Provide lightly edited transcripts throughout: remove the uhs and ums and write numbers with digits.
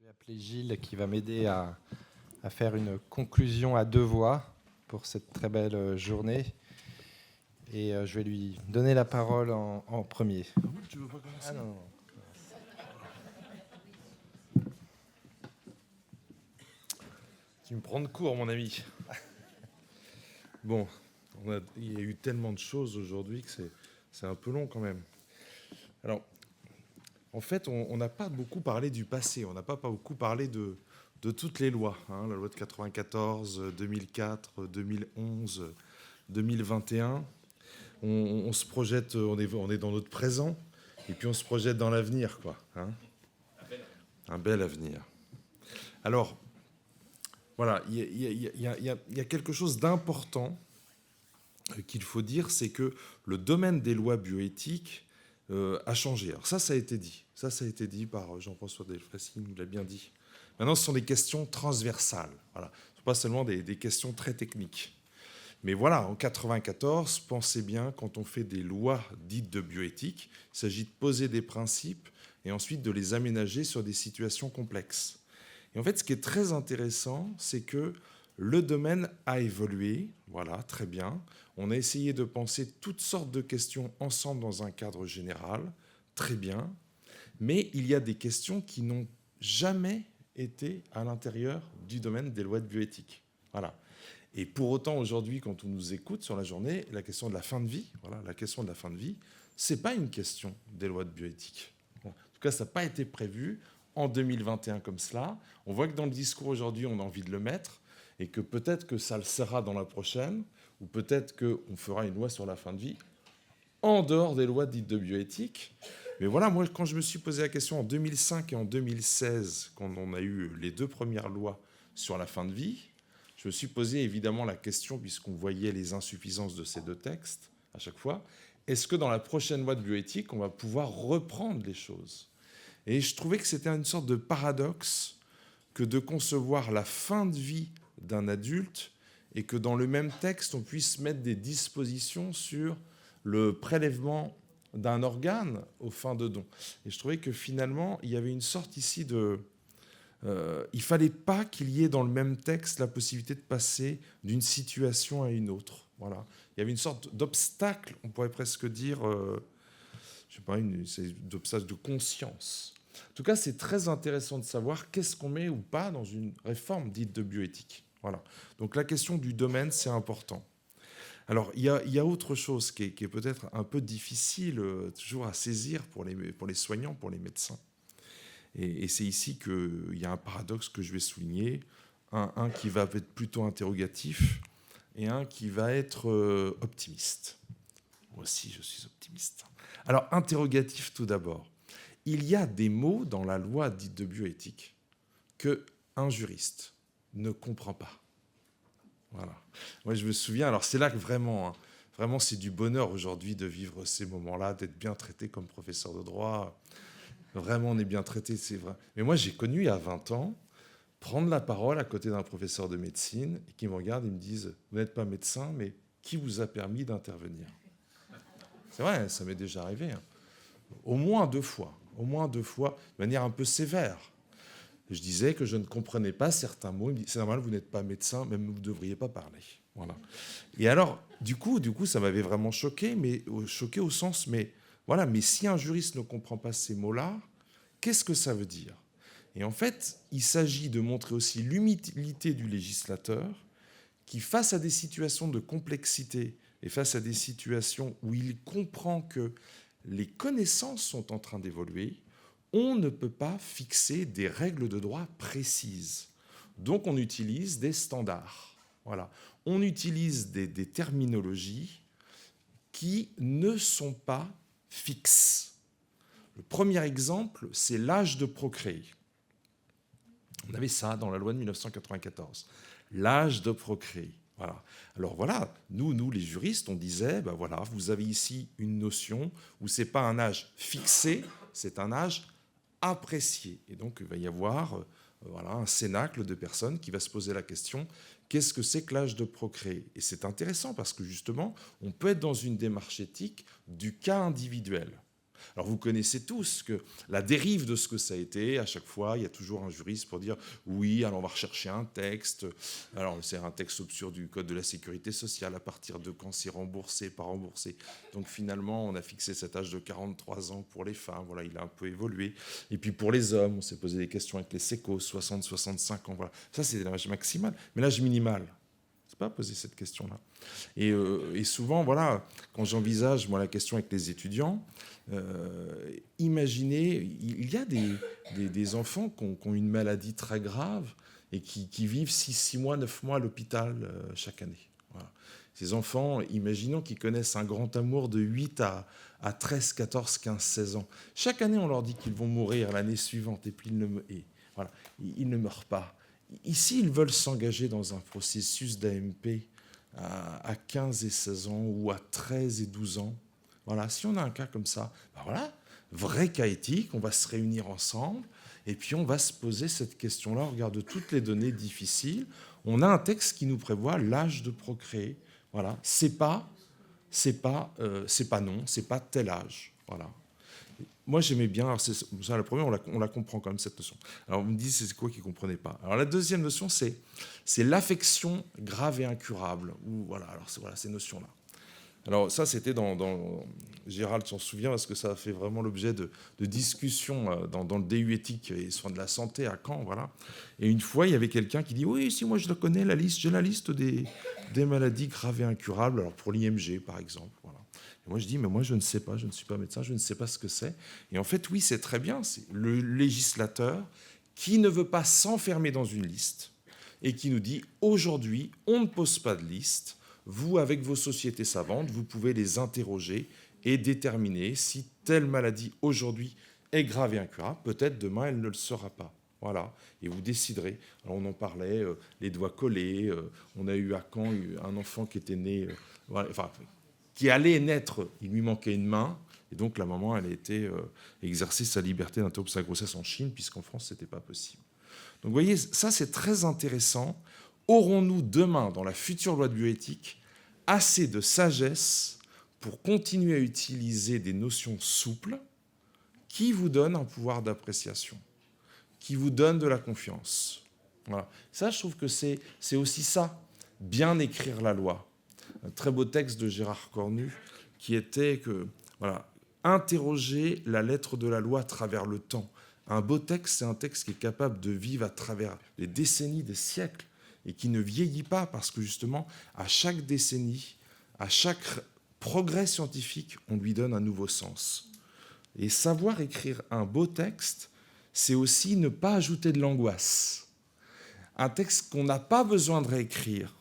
vais appeler Gilles qui va m'aider à faire une conclusion à deux voix pour cette très belle journée. Et je vais lui donner la parole en premier. Tu veux pas commencer? Ah non. Tu me prends de court, mon ami. Bon, il y a eu tellement de choses aujourd'hui que c'est un peu long quand même. Alors, en fait, on n'a pas beaucoup parlé du passé, on n'a pas beaucoup parlé de toutes les lois, hein, la loi de 94, 2004, 2011, 2021. On se projette, on est dans notre présent, et puis on se projette dans l'avenir, quoi. Hein. Un bel avenir. Alors, voilà, il y a quelque chose d'important qu'il faut dire, c'est que le domaine des lois bioéthiques a changé. Alors ça a été dit. Ça a été dit par Jean-François Delfraissy, il nous l'a bien dit. Maintenant, ce sont des questions transversales. Voilà. Ce ne sont pas seulement des questions très techniques. Mais voilà, en 1994, pensez bien, quand on fait des lois dites de bioéthique, il s'agit de poser des principes et ensuite de les aménager sur des situations complexes. Et en fait, ce qui est très intéressant, c'est que le domaine a évolué, voilà, très bien. On a essayé de penser toutes sortes de questions ensemble dans un cadre général, très bien. Mais il y a des questions qui n'ont jamais été à l'intérieur du domaine des lois de bioéthique. Voilà. Et pour autant, aujourd'hui, quand on nous écoute sur la journée, la question de la fin de vie, voilà, la question de la fin de vie, c'est pas une question des lois de bioéthique. Bon. En tout cas, ça n'a pas été prévu en 2021 comme cela. On voit que dans le discours aujourd'hui, on a envie de le mettre, et que peut-être que ça le sera dans la prochaine, ou peut-être qu'on fera une loi sur la fin de vie en dehors des lois dites de bioéthique. Mais voilà, moi, quand je me suis posé la question en 2005 et en 2016, quand on a eu les deux premières lois sur la fin de vie, je me suis posé évidemment la question, puisqu'on voyait les insuffisances de ces deux textes à chaque fois, est-ce que dans la prochaine loi de bioéthique, on va pouvoir reprendre les choses? Et je trouvais que c'était une sorte de paradoxe que de concevoir la fin de vie d'un adulte et que dans le même texte, on puisse mettre des dispositions sur le prélèvement d'un organe aux fins de don. Et je trouvais que finalement, il y avait une sorte ici de... il ne fallait pas qu'il y ait dans le même texte la possibilité de passer d'une situation à une autre. Voilà. Il y avait une sorte d'obstacle, on pourrait presque dire, je sais pas, d'obstacle de conscience. En tout cas, c'est très intéressant de savoir qu'est-ce qu'on met ou pas dans une réforme dite de bioéthique. Voilà. Donc la question du domaine, c'est important. Alors, il y a autre chose qui est peut-être un peu difficile toujours à saisir pour les soignants, pour les médecins. Et c'est ici qu'il y a un paradoxe que je vais souligner, un qui va être plutôt interrogatif et un qui va être optimiste. Moi aussi, je suis optimiste. Alors, interrogatif tout d'abord. Il y a des mots dans la loi dite de bioéthique qu'un juriste ne comprend pas. Voilà. Moi, je me souviens, alors c'est là que vraiment c'est du bonheur aujourd'hui de vivre ces moments-là, d'être bien traité comme professeur de droit. Vraiment, on est bien traité, c'est vrai. Mais moi, j'ai connu, il y a 20 ans, prendre la parole à côté d'un professeur de médecine et qui me regarde et me disent « Vous n'êtes pas médecin, mais qui vous a permis d'intervenir ?» C'est vrai, ça m'est déjà arrivé. Hein. Au moins deux fois, de manière un peu sévère. Je disais que je ne comprenais pas certains mots. C'est normal, vous n'êtes pas médecin, même vous ne devriez pas parler. Voilà. Et alors, du coup, ça m'avait vraiment choqué au sens, mais voilà, mais si un juriste ne comprend pas ces mots-là, qu'est-ce que ça veut dire? Et en fait, il s'agit de montrer aussi l'humilité du législateur qui, face à des situations de complexité et face à des situations où il comprend que les connaissances sont en train d'évoluer, on ne peut pas fixer des règles de droit précises. Donc on utilise des standards. Voilà. On utilise des terminologies qui ne sont pas fixes. Le premier exemple, c'est l'âge de procréer. On avait ça dans la loi de 1994. L'âge de procréer. Voilà. Alors voilà, nous les juristes, on disait, ben voilà, vous avez ici une notion où c'est pas un âge fixé, c'est un âge apprécié. Et donc, il va y avoir voilà, un cénacle de personnes qui va se poser la question, qu'est-ce que c'est que l'âge de procréer? Et c'est intéressant parce que justement, on peut être dans une démarche éthique du cas individuel. Alors vous connaissez tous que la dérive de ce que ça a été, à chaque fois, il y a toujours un juriste pour dire oui, alors on va rechercher un texte. Alors c'est un texte obscur du Code de la sécurité sociale, à partir de quand c'est remboursé, pas remboursé. Donc finalement, on a fixé cet âge de 43 ans pour les femmes, voilà, il a un peu évolué. Et puis pour les hommes, on s'est posé des questions avec les sécos, 60-65 ans, voilà. Ça c'est l'âge maximal, mais l'âge minimal, c'est pas poser cette question-là. Et souvent, voilà, quand j'envisage moi la question avec les étudiants, imaginez, il y a des enfants qui ont une maladie très grave et qui vivent 6 mois, 9 mois à l'hôpital chaque année. Voilà. Ces enfants, imaginons qu'ils connaissent un grand amour de 8 à 13, 14, 15, 16 ans. Chaque année, on leur dit qu'ils vont mourir l'année suivante et puis voilà, ils ne meurent pas. Ici, ils veulent s'engager dans un processus d'AMP à 15 et 16 ans ou à 13 et 12 ans. Voilà, si on a un cas comme ça, ben voilà, vrai cas éthique, on va se réunir ensemble et puis on va se poser cette question-là au regard de toutes les données difficiles. On a un texte qui nous prévoit l'âge de procréer. Voilà, c'est pas non, c'est pas tel âge. Voilà. Moi, j'aimais bien, alors ça, la première, on la comprend quand même, cette notion. Alors, vous me dites, c'est quoi qu'ils ne comprenaient pas? Alors, la deuxième notion, c'est l'affection grave et incurable. Ou, voilà, alors, voilà, ces notions-là. Alors, ça, c'était Gérald s'en souvient, parce que ça a fait vraiment l'objet de discussions dans le DU éthique et soins de la santé à Caen, voilà. Et une fois, il y avait quelqu'un qui dit, oui, si moi je la connais, j'ai la liste des maladies graves et incurables, alors pour l'IMG, par exemple, voilà. Et moi, je dis, mais moi, je ne sais pas, je ne suis pas médecin, je ne sais pas ce que c'est. Et en fait, oui, c'est très bien. C'est le législateur qui ne veut pas s'enfermer dans une liste et qui nous dit, aujourd'hui, on ne pose pas de liste. Vous, avec vos sociétés savantes, vous pouvez les interroger et déterminer si telle maladie, aujourd'hui, est grave et incurable. Peut-être demain, elle ne le sera pas. Voilà, et vous déciderez. Alors, on en parlait, les doigts collés. On a eu à Caen un enfant qui était né... voilà, enfin, qui allait naître, il lui manquait une main, et donc la maman, elle a été exercer sa liberté d'interrompre sa grossesse en Chine, puisqu'en France, ce n'était pas possible. Donc vous voyez, ça c'est très intéressant. Aurons-nous demain, dans la future loi de bioéthique, assez de sagesse pour continuer à utiliser des notions souples qui vous donnent un pouvoir d'appréciation, qui vous donnent de la confiance? Voilà. Ça, je trouve que c'est aussi ça, bien écrire la loi. Un très beau texte de Gérard Cornu qui était que, voilà, interroger la lettre de la loi à travers le temps. Un beau texte, c'est un texte qui est capable de vivre à travers les décennies, des siècles, et qui ne vieillit pas parce que justement, à chaque décennie, à chaque progrès scientifique, on lui donne un nouveau sens. Et savoir écrire un beau texte, c'est aussi ne pas ajouter de l'angoisse. Un texte qu'on n'a pas besoin de réécrire,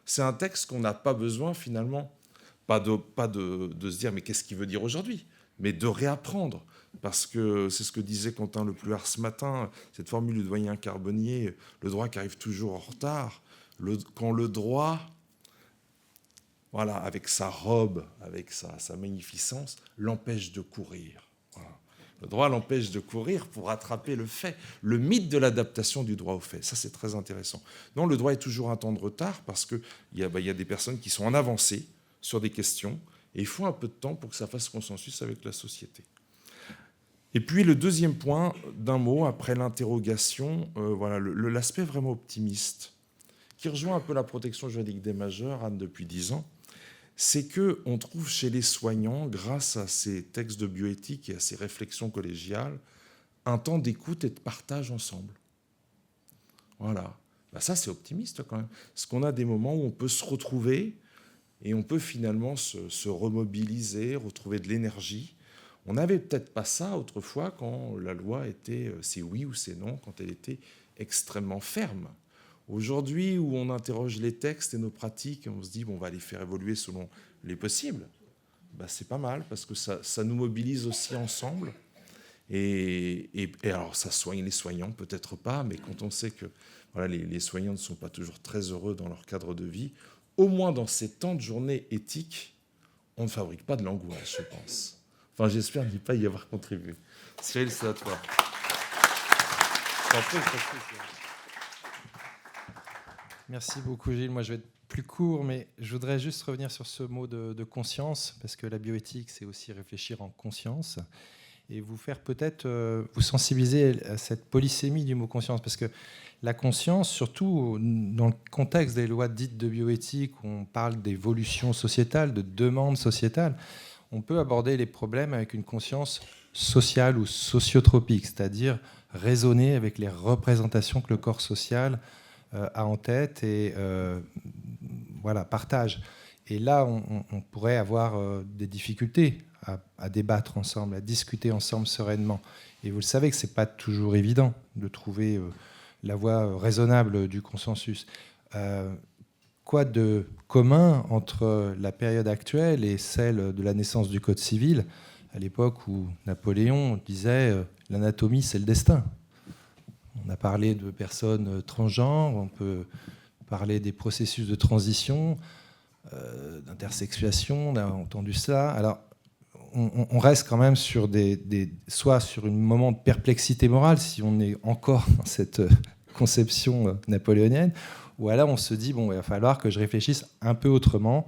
c'est un texte qu'on n'a pas besoin finalement, pas de se dire mais qu'est-ce qu'il veut dire aujourd'hui, mais de réapprendre. Parce que c'est ce que disait Quentin Le Pluhar ce matin, cette formule du doyen Carbonnier, le droit qui arrive toujours en retard. Quand le droit, voilà, avec sa robe, avec sa magnificence, l'empêche de courir. Voilà. Le droit l'empêche de courir pour attraper le fait, le mythe de l'adaptation du droit au fait. Ça, c'est très intéressant. Non, le droit est toujours un temps de retard parce qu'il y a des personnes qui sont en avancée sur des questions et il faut un peu de temps pour que ça fasse consensus avec la société. Et puis le deuxième point, d'un mot, après l'interrogation, voilà, l'aspect vraiment optimiste, qui rejoint un peu la protection juridique des majeurs, Anne, depuis 10 ans, c'est qu'on trouve chez les soignants, grâce à ces textes de bioéthique et à ces réflexions collégiales, un temps d'écoute et de partage ensemble. Voilà. Ben ça, c'est optimiste quand même. Parce qu'on a des moments où on peut se retrouver et on peut finalement se remobiliser, retrouver de l'énergie. On n'avait peut-être pas ça autrefois quand la loi était c'est oui ou c'est non, quand elle était extrêmement ferme. Aujourd'hui, où on interroge les textes et nos pratiques, et on se dit, bon, on va les faire évoluer selon les possibles, ben, c'est pas mal, parce que ça nous mobilise aussi ensemble. Et alors, ça soigne les soignants, peut-être pas, mais quand on sait que voilà, les soignants ne sont pas toujours très heureux dans leur cadre de vie, au moins dans ces temps de journée éthique, on ne fabrique pas de l'angoisse, je pense. Enfin, j'espère n'y pas y avoir contribué. Cyril, c'est à toi. Merci beaucoup, Gilles. Moi, je vais être plus court, mais je voudrais juste revenir sur ce mot de conscience, parce que la bioéthique, c'est aussi réfléchir en conscience, et vous faire peut-être vous sensibiliser à cette polysémie du mot conscience, parce que la conscience, surtout dans le contexte des lois dites de bioéthique, où on parle d'évolution sociétale, de demande sociétale, on peut aborder les problèmes avec une conscience sociale ou sociotropique, c'est-à-dire raisonner avec les représentations que le corps social a en tête et partage. Et là, on pourrait avoir des difficultés à débattre ensemble, à discuter ensemble sereinement. Et vous le savez que ce n'est pas toujours évident de trouver la voie raisonnable du consensus. Quoi de commun entre la période actuelle et celle de la naissance du Code civil, à l'époque où Napoléon disait « l'anatomie, c'est le destin ». On a parlé de personnes transgenres, on peut parler des processus de transition, d'intersexuation, on a entendu ça. Alors, on reste quand même sur soit sur un moment de perplexité morale, si on est encore dans cette conception napoléonienne, ou alors on se dit, bon, il va falloir que je réfléchisse un peu autrement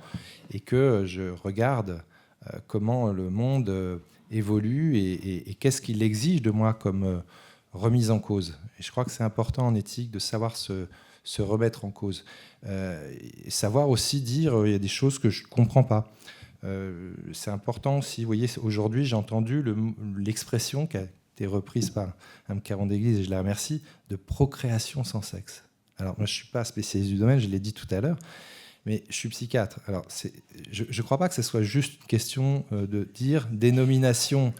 et que je regarde comment le monde évolue et qu'est-ce qu'il exige de moi comme remise en cause. Et je crois que c'est important en éthique de savoir se remettre en cause. Et savoir aussi dire, il y a des choses que je ne comprends pas. C'est important aussi. Vous voyez, aujourd'hui, j'ai entendu l'expression qui a été reprise par Mme Caron-Déglise, et je la remercie, de procréation sans sexe. Alors, moi, je ne suis pas spécialiste du domaine, je l'ai dit tout à l'heure, mais je suis psychiatre. Alors, je ne crois pas que ce soit juste une question de dire dénomination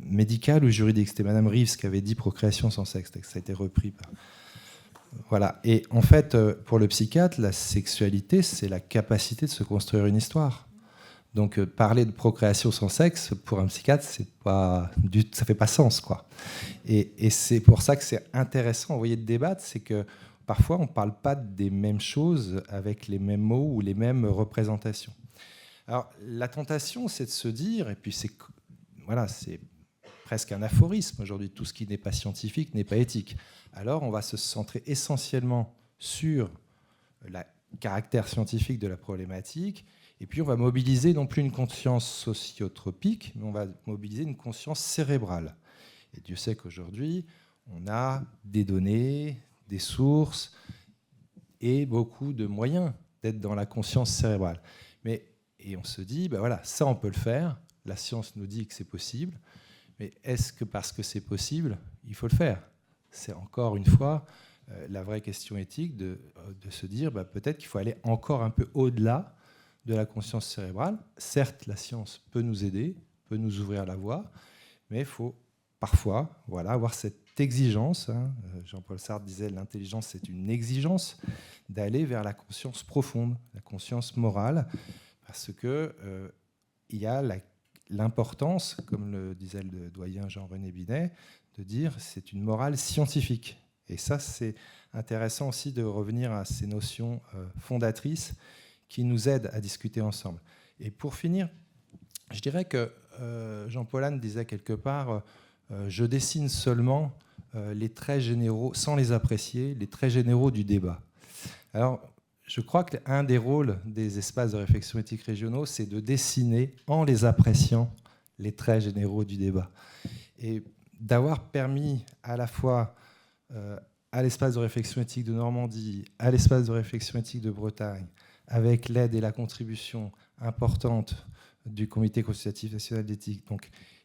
médicale ou juridique. C'était Mme Reeves qui avait dit procréation sans sexe. Ça a été repris par... Voilà. Et en fait, pour le psychiatre, la sexualité, c'est la capacité de se construire une histoire. Donc, parler de procréation sans sexe, pour un psychiatre, ça ne fait pas sens, quoi. Et c'est pour ça que c'est intéressant, vous voyez, de débattre, c'est que parfois, on ne parle pas des mêmes choses avec les mêmes mots ou les mêmes représentations. Alors, la tentation, c'est de se dire, et puis c'est presque un aphorisme aujourd'hui, tout ce qui n'est pas scientifique n'est pas éthique. Alors, on va se centrer essentiellement sur le caractère scientifique de la problématique, et puis on va mobiliser non plus une conscience sociotropique, mais on va mobiliser une conscience cérébrale. Et Dieu sait qu'aujourd'hui, on a des données, des sources et beaucoup de moyens d'être dans la conscience cérébrale. Et on se dit, ça on peut le faire, la science nous dit que c'est possible, mais est-ce que parce que c'est possible, il faut le faire ? C'est encore une fois la vraie question éthique de se dire peut-être qu'il faut aller encore un peu au-delà de la conscience cérébrale. Certes, la science peut nous aider, peut nous ouvrir la voie, mais il faut parfois avoir cette exigence. Jean-Paul Sartre disait l'intelligence, c'est une exigence d'aller vers la conscience profonde, la conscience morale, parce que il y a l'importance, comme le disait le doyen Jean-René Binet, de dire c'est une morale scientifique. Et ça, c'est intéressant aussi de revenir à ces notions fondatrices qui nous aident à discuter ensemble. Et pour finir, je dirais que Jean Paulhan disait quelque part je dessine seulement les traits généraux, sans les apprécier, les traits généraux du débat. Alors, je crois qu'un des rôles des espaces de réflexion éthique régionaux, c'est de dessiner, en les appréciant, les traits généraux du débat. Et d'avoir permis à la fois à l'espace de réflexion éthique de Normandie, à l'espace de réflexion éthique de Bretagne, avec l'aide et la contribution importante du Comité consultatif national d'éthique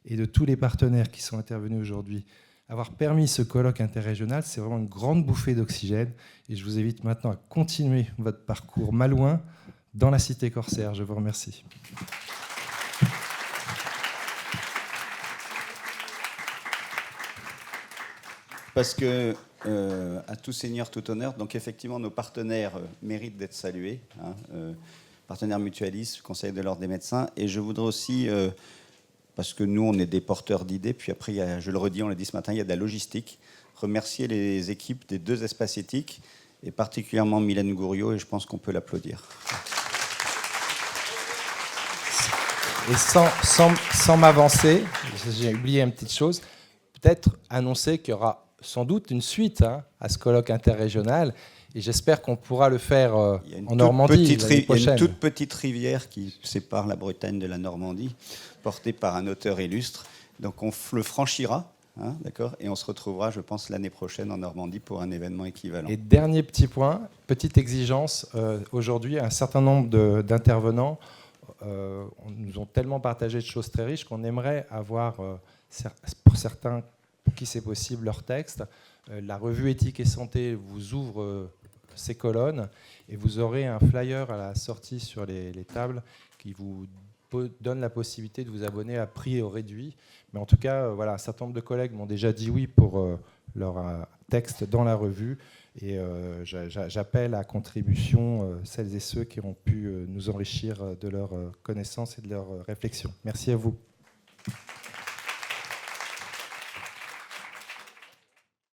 et de tous les partenaires qui sont intervenus aujourd'hui, avoir permis ce colloque interrégional, c'est vraiment une grande bouffée d'oxygène. Et je vous invite maintenant à continuer votre parcours malouin dans la cité corsaire. Je vous remercie. Parce que, à tout seigneur, tout honneur, donc effectivement, nos partenaires méritent d'être salués, partenaires mutualistes, Conseil de l'ordre des médecins. Et je voudrais aussi, parce que nous, on est des porteurs d'idées, puis après, je le redis, on l'a dit ce matin, il y a de la logistique, remercier les équipes des deux espaces éthiques, et particulièrement Mylène Gouriot, et je pense qu'on peut l'applaudir. Et sans m'avancer, j'ai oublié une petite chose, peut-être annoncer qu'il y aura sans doute une suite à ce colloque interrégional Et j'espère qu'on pourra le faire Il y a une en Normandie l'année il y a une prochaine. toute petite rivière qui sépare la Bretagne de la Normandie, portée par un auteur illustre. Donc on le franchira, hein, d'accord, et on se retrouvera, je pense, l'année prochaine en Normandie pour un événement équivalent. Et dernier petit point, petite exigence, aujourd'hui, un certain nombre d'intervenants nous ont tellement partagé de choses très riches qu'on aimerait avoir, pour certains pour qui c'est possible, leur texte. La revue Éthique et Santé vous ouvre ces colonnes et vous aurez un flyer à la sortie sur les tables qui vous donne la possibilité de vous abonner à prix réduit. Mais en tout cas, voilà, un certain nombre de collègues m'ont déjà dit oui pour leur texte dans la revue. Et j'appelle à contribution celles et ceux qui ont pu nous enrichir de leurs connaissances et de leurs réflexions. Merci à vous.